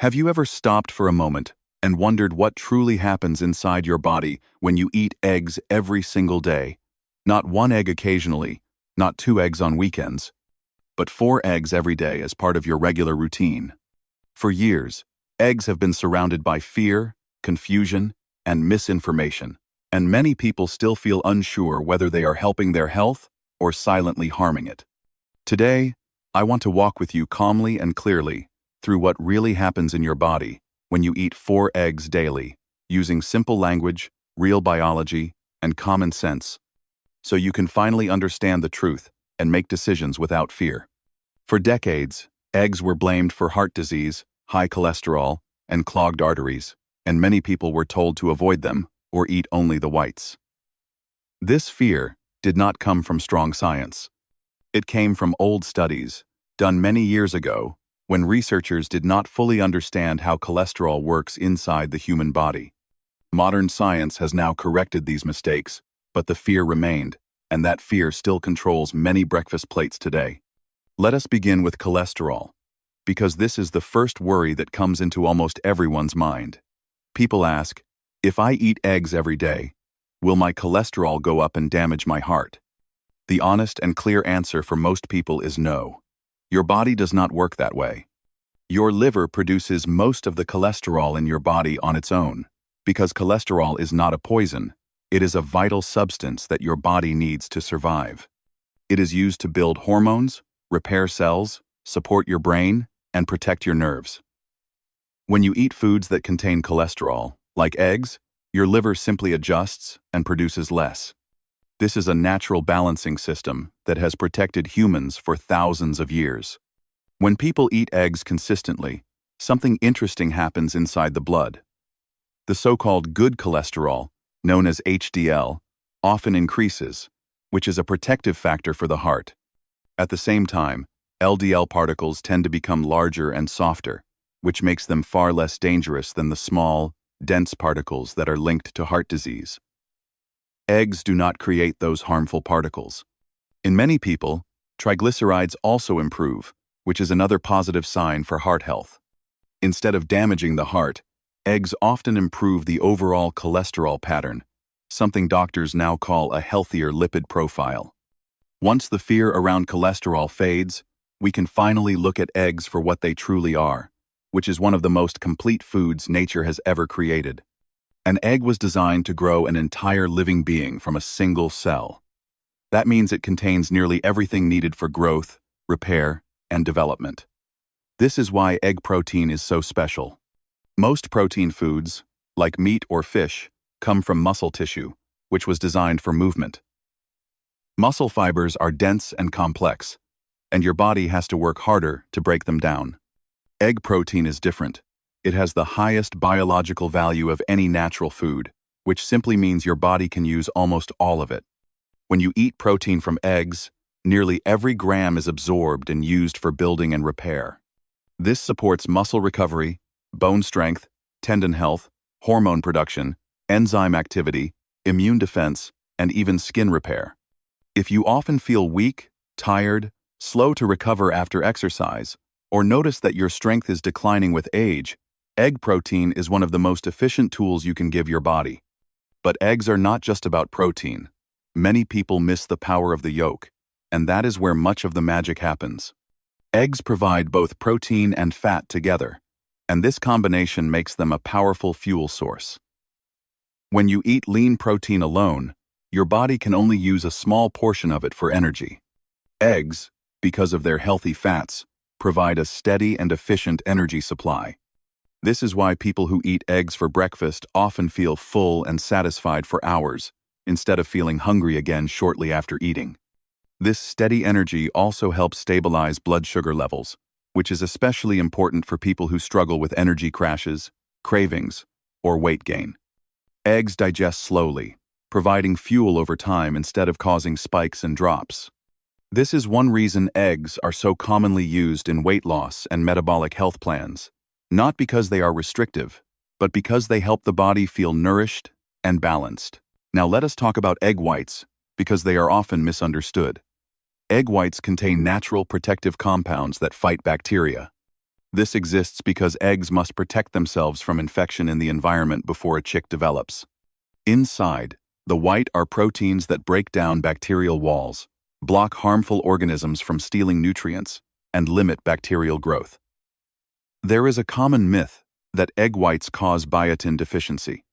Have you ever stopped for a moment and wondered what truly happens inside your body when you eat eggs every single day? Not one egg occasionally, not 2 eggs on weekends, but 4 eggs every day as part of your regular routine. For years, eggs have been surrounded by fear, confusion, and misinformation, and many people still feel unsure whether they are helping their health or silently harming it. Today, I want to walk with you calmly and clearly through what really happens in your body when you eat 4 eggs daily, using simple language, real biology, and common sense, so you can finally understand the truth and make decisions without fear. For decades, eggs were blamed for heart disease, high cholesterol, and clogged arteries, and many people were told to avoid them or eat only the whites. This fear did not come from strong science. It came from old studies, done many years ago, when researchers did not fully understand how cholesterol works inside the human body. Modern science has now corrected these mistakes, but the fear remained, and that fear still controls many breakfast plates today. Let us begin with cholesterol, because this is the first worry that comes into almost everyone's mind. People ask, if I eat eggs every day, will my cholesterol go up and damage my heart? The honest and clear answer for most people is no. Your body does not work that way. Your liver produces most of the cholesterol in your body on its own, because cholesterol is not a poison. It is a vital substance that your body needs to survive. It is used to build hormones, repair cells, support your brain, and protect your nerves. When you eat foods that contain cholesterol, like eggs, your liver simply adjusts and produces less. This is a natural balancing system that has protected humans for thousands of years. When people eat eggs consistently, something interesting happens inside the blood. The so-called good cholesterol, known as HDL, often increases, which is a protective factor for the heart. At the same time, LDL particles tend to become larger and softer, which makes them far less dangerous than the small, dense particles that are linked to heart disease. Eggs do not create those harmful particles. In many people, triglycerides also improve, which is another positive sign for heart health. Instead of damaging the heart, eggs often improve the overall cholesterol pattern, something doctors now call a healthier lipid profile. Once the fear around cholesterol fades, we can finally look at eggs for what they truly are, which is one of the most complete foods nature has ever created. An egg was designed to grow an entire living being from a single cell. That means it contains nearly everything needed for growth, repair, and development. This is why egg protein is so special. Most protein foods, like meat or fish, come from muscle tissue, which was designed for movement. Muscle fibers are dense and complex, and your body has to work harder to break them down. Egg protein is different. It has the highest biological value of any natural food, which simply means your body can use almost all of it. When you eat protein from eggs, nearly every gram is absorbed and used for building and repair. This supports muscle recovery, bone strength, tendon health, hormone production, enzyme activity, immune defense, and even skin repair. If you often feel weak, tired, slow to recover after exercise, or notice that your strength is declining with age, egg protein is one of the most efficient tools you can give your body. But eggs are not just about protein. Many people miss the power of the yolk, and that is where much of the magic happens. Eggs provide both protein and fat together, and this combination makes them a powerful fuel source. When you eat lean protein alone, your body can only use a small portion of it for energy. Eggs, because of their healthy fats, provide a steady and efficient energy supply. This is why people who eat eggs for breakfast often feel full and satisfied for hours, instead of feeling hungry again shortly after eating. This steady energy also helps stabilize blood sugar levels, which is especially important for people who struggle with energy crashes, cravings, or weight gain. Eggs digest slowly, providing fuel over time instead of causing spikes and drops. This is one reason eggs are so commonly used in weight loss and metabolic health plans. Not because they are restrictive, but because they help the body feel nourished and balanced. Now let us talk about egg whites, because they are often misunderstood. Egg whites contain natural protective compounds that fight bacteria. This exists because eggs must protect themselves from infection in the environment before a chick develops. Inside, the white are proteins that break down bacterial walls, block harmful organisms from stealing nutrients, and limit bacterial growth. There is a common myth that egg whites cause biotin deficiency.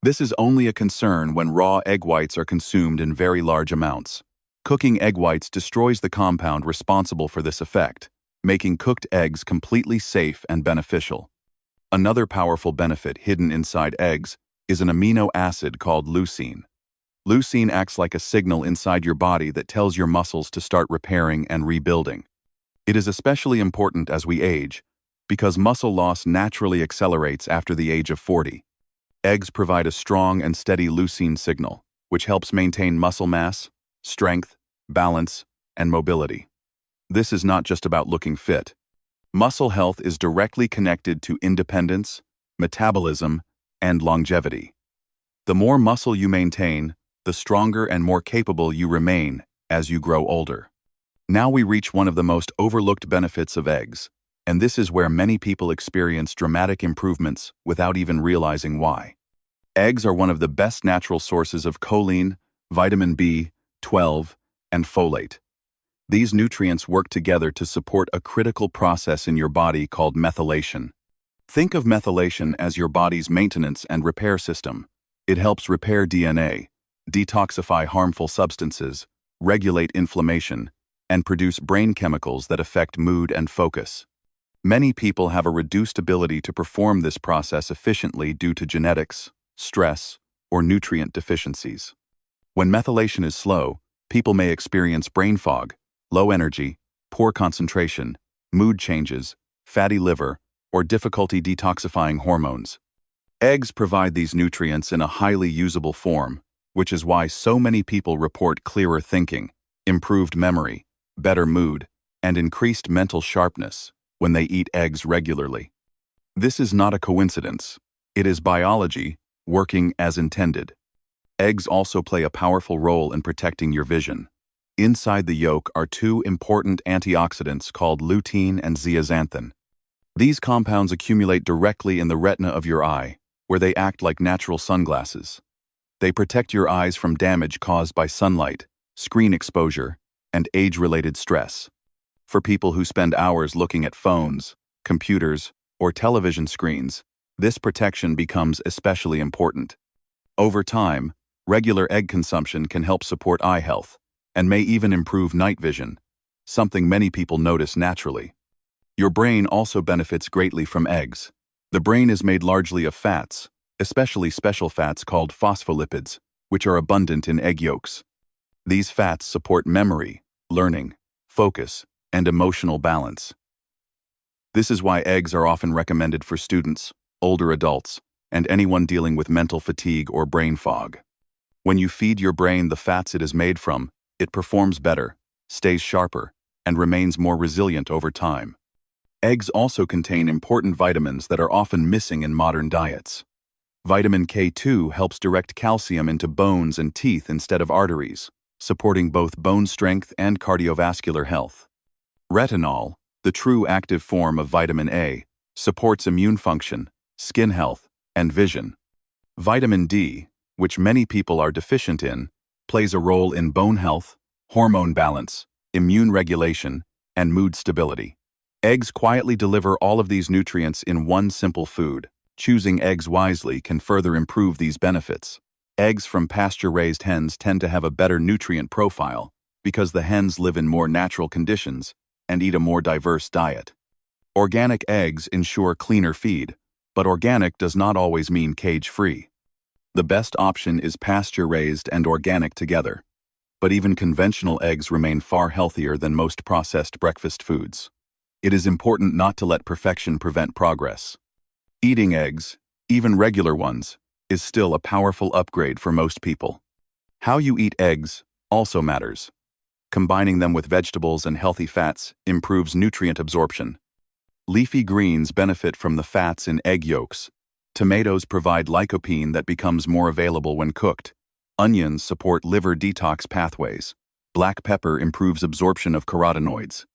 This is only a concern when raw egg whites are consumed in very large amounts. Cooking egg whites destroys the compound responsible for this effect, making cooked eggs completely safe and beneficial. Another powerful benefit hidden inside eggs is an amino acid called leucine. Leucine acts like a signal inside your body that tells your muscles to start repairing and rebuilding. It is especially important as we age, because muscle loss naturally accelerates after the age of 40. Eggs provide a strong and steady leucine signal, which helps maintain muscle mass, strength, balance, and mobility. This is not just about looking fit. Muscle health is directly connected to independence, metabolism, and longevity. The more muscle you maintain, the stronger and more capable you remain as you grow older. Now we reach one of the most overlooked benefits of eggs, and this is where many people experience dramatic improvements without even realizing why. Eggs are one of the best natural sources of choline, vitamin B12, and folate. These nutrients work together to support a critical process in your body called methylation. Think of methylation as your body's maintenance and repair system. It helps repair DNA, detoxify harmful substances, regulate inflammation, and produce brain chemicals that affect mood and focus. Many people have a reduced ability to perform this process efficiently due to genetics, stress, or nutrient deficiencies. When methylation is slow, people may experience brain fog, low energy, poor concentration, mood changes, fatty liver, or difficulty detoxifying hormones. Eggs provide these nutrients in a highly usable form, which is why so many people report clearer thinking, improved memory, better mood, and increased mental sharpness when they eat eggs regularly. This is not a coincidence. It is biology working as intended. Eggs also play a powerful role in protecting your vision. Inside the yolk are two important antioxidants called lutein and zeaxanthin. These compounds accumulate directly in the retina of your eye, where they act like natural sunglasses. They protect your eyes from damage caused by sunlight, screen exposure, and age-related stress. For people who spend hours looking at phones, computers, or television screens, this protection becomes especially important. Over time, regular egg consumption can help support eye health, and may even improve night vision, something many people notice naturally. Your brain also benefits greatly from eggs. The brain is made largely of fats, especially special fats called phospholipids, which are abundant in egg yolks. These fats support memory, learning, focus, and emotional balance. This is why eggs are often recommended for students, older adults, and anyone dealing with mental fatigue or brain fog. When you feed your brain the fats it is made from, it performs better, stays sharper, and remains more resilient over time. Eggs also contain important vitamins that are often missing in modern diets. Vitamin K2 helps direct calcium into bones and teeth instead of arteries, supporting both bone strength and cardiovascular health. Retinol, the true active form of vitamin A, supports immune function, skin health, and vision. Vitamin D, which many people are deficient in, plays a role in bone health, hormone balance, immune regulation, and mood stability. Eggs quietly deliver all of these nutrients in one simple food. Choosing eggs wisely can further improve these benefits. Eggs from pasture-raised hens tend to have a better nutrient profile because the hens live in more natural conditions and eat a more diverse diet. Organic eggs ensure cleaner feed, but organic does not always mean cage-free. The best option is pasture-raised and organic together, but even conventional eggs remain far healthier than most processed breakfast foods. It is important not to let perfection prevent progress. Eating eggs, even regular ones, is still a powerful upgrade for most people. How you eat eggs also matters. Combining them with vegetables and healthy fats improves nutrient absorption. Leafy greens benefit from the fats in egg yolks. Tomatoes provide lycopene that becomes more available when cooked. Onions support liver detox pathways. Black pepper improves absorption of carotenoids.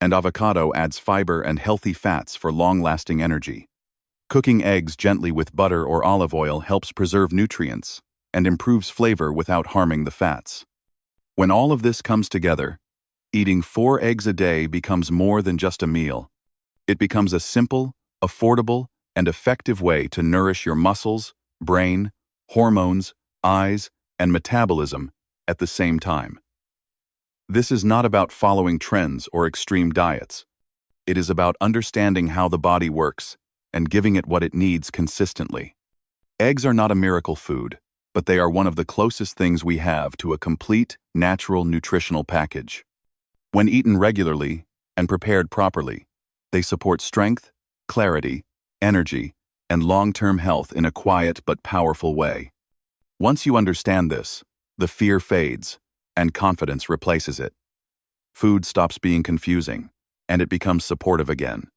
And avocado adds fiber and healthy fats for long-lasting energy. Cooking eggs gently with butter or olive oil helps preserve nutrients and improves flavor without harming the fats. When all of this comes together, eating 4 eggs a day becomes more than just a meal. It becomes a simple, affordable, and effective way to nourish your muscles, brain, hormones, eyes, and metabolism at the same time. This is not about following trends or extreme diets. It is about understanding how the body works and giving it what it needs consistently. Eggs are not a miracle food, but they are one of the closest things we have to a complete, natural nutritional package. When eaten regularly and prepared properly, they support strength, clarity, energy, and long-term health in a quiet but powerful way. Once you understand this, the fear fades, and confidence replaces it. Food stops being confusing, and it becomes supportive again.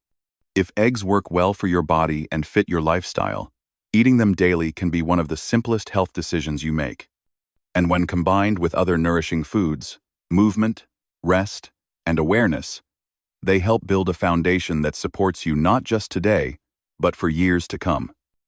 If eggs work well for your body and fit your lifestyle, eating them daily can be one of the simplest health decisions you make. And when combined with other nourishing foods, movement, rest, and awareness, they help build a foundation that supports you not just today, but for years to come.